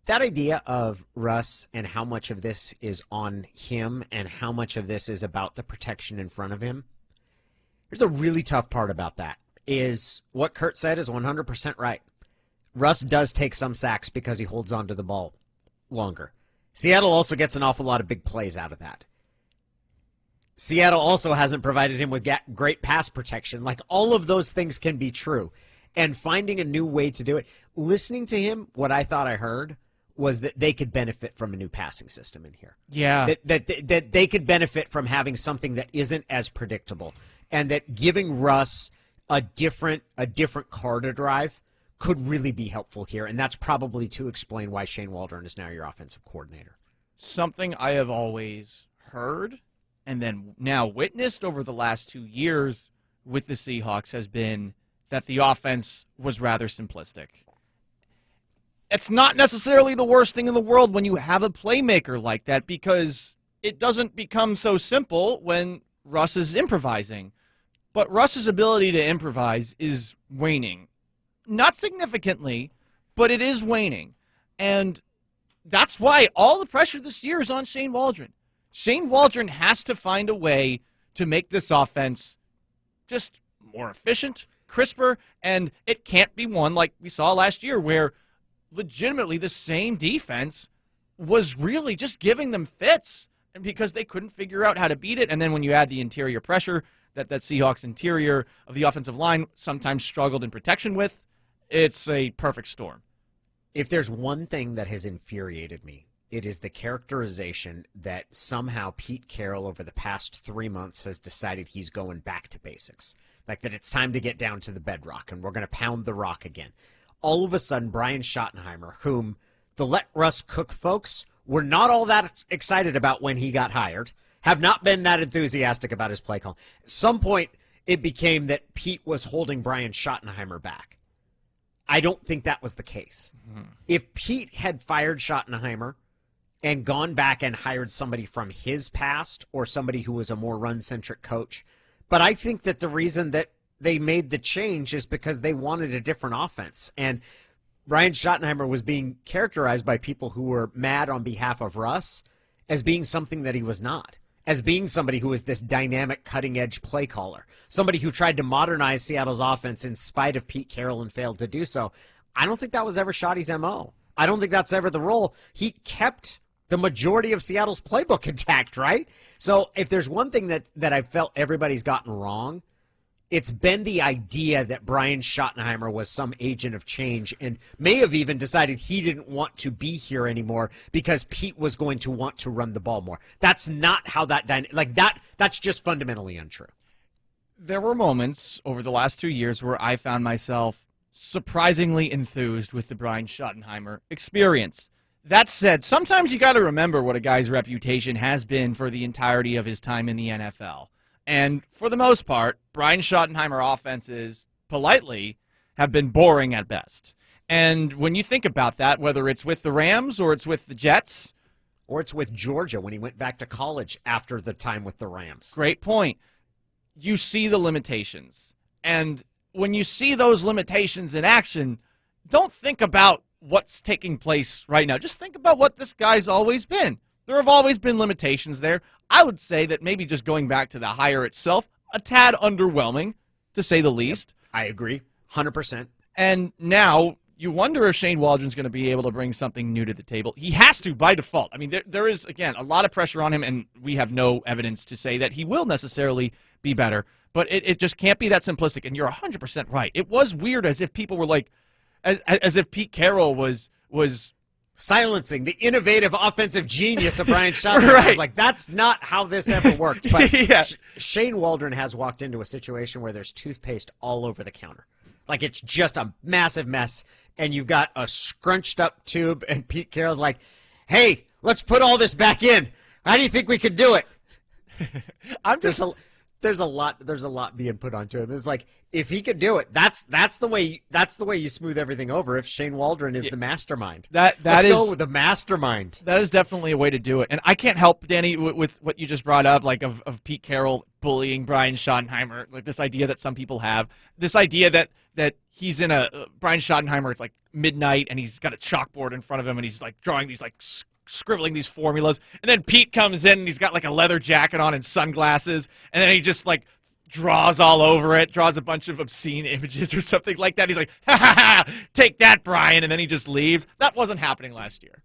That idea of Russ and how much of this is on him and how much of this is about the protection in front of him, here's a really tough part about that, is what Kurt said is 100% right. Russ does take some sacks because he holds on to the ball longer. Seattle also gets an awful lot of big plays out of that. Seattle also hasn't provided him with great pass protection. Like, all of those things can be true. And finding a new way to do it, listening to him, what I thought I heard was that they could benefit from a new passing system in here. Yeah. That they could benefit from having something that isn't as predictable, and that giving Russ a different car to drive could really be helpful here. And that's probably to explain why Shane Waldron is now your offensive coordinator. Something I have always heard and then now witnessed over the last 2 years with the Seahawks has been that the offense was rather simplistic. It's not necessarily the worst thing in the world when you have a playmaker like that, because it doesn't become so simple when Russ is improvising. But Russ's ability to improvise is waning. Not significantly, but it is waning. And that's why all the pressure this year is on Shane Waldron. Shane Waldron has to find a way to make this offense just more efficient, crisper, and it can't be one like we saw last year where legitimately the same defense was really just giving them fits because they couldn't figure out how to beat it. And then when you add the interior pressure that Seahawks interior of the offensive line sometimes struggled in protection with, it's a perfect storm. If there's one thing that has infuriated me, it is the characterization that somehow Pete Carroll over the past 3 months has decided he's going back to basics. Like that it's time to get down to the bedrock and we're going to pound the rock again. All of a sudden, Brian Schottenheimer, whom the Let Russ Cook folks were not all that excited about when he got hired, have not been that enthusiastic about his play call. At some point, it became that Pete was holding Brian Schottenheimer back. I don't think that was the case. Mm-hmm. If Pete had fired Schottenheimer and gone back and hired somebody from his past or somebody who was a more run-centric coach, but I think that the reason that they made the change is because they wanted a different offense. And Brian Schottenheimer was being characterized by people who were mad on behalf of Russ as being something that he was not, as being somebody who was this dynamic, cutting-edge play caller, somebody who tried to modernize Seattle's offense in spite of Pete Carroll and failed to do so. I don't think that was ever Schotty's MO. I don't think that's ever the role. He kept the majority of Seattle's playbook intact, right? So if there's one thing that I've felt everybody's gotten wrong, it's been the idea that Brian Schottenheimer was some agent of change and may have even decided he didn't want to be here anymore because Pete was going to want to run the ball more. That's not how that's just fundamentally untrue. There were moments over the last 2 years where I found myself surprisingly enthused with the Brian Schottenheimer experience. That said, sometimes you got to remember what a guy's reputation has been for the entirety of his time in the NFL. And for the most part, Brian Schottenheimer offenses, politely, have been boring at best. And when you think about that, whether it's with the Rams or it's with the Jets, or it's with Georgia when he went back to college after the time with the Rams. Great point. You see the limitations. And when you see those limitations in action, don't think about what's taking place right now. Just think about what this guy's always been. There have always been limitations there. I would say that maybe just going back to the hire itself, a tad underwhelming, to say the least. Yep, I agree, 100%. And now you wonder if Shane Waldron's going to be able to bring something new to the table. He has to by default. I mean, there is, again, a lot of pressure on him, and we have no evidence to say that he will necessarily be better. But it just can't be that simplistic, and you're 100% right. It was weird as if people were like, as if Pete Carroll was silencing the innovative offensive genius of Brian Schottenheimer. Right. I was like, that's not how this ever worked. But yeah. Shane Waldron has walked into a situation where there's toothpaste all over the counter. Like, it's just a massive mess, and you've got a scrunched up tube, and Pete Carroll's like, hey, let's put all this back in. How do you think we could do it? There's a lot being put onto him. It's like, if he could do it, that's the way you smooth everything over. If Shane Waldron is the mastermind, let's go with the mastermind. That is definitely a way to do it. And I can't help, Danny, with what you just brought up, like of Pete Carroll bullying Brian Schottenheimer, like this idea that some people have, this idea that he's in a Brian Schottenheimer. It's like midnight, and he's got a chalkboard in front of him, and he's like drawing these like scribbling these formulas. And then Pete comes in, and he's got like a leather jacket on and sunglasses, and then he just like draws all over it, draws a bunch of obscene images or something like that. He's like, ha ha ha, take that, Brian, and then he just leaves. That wasn't happening last year.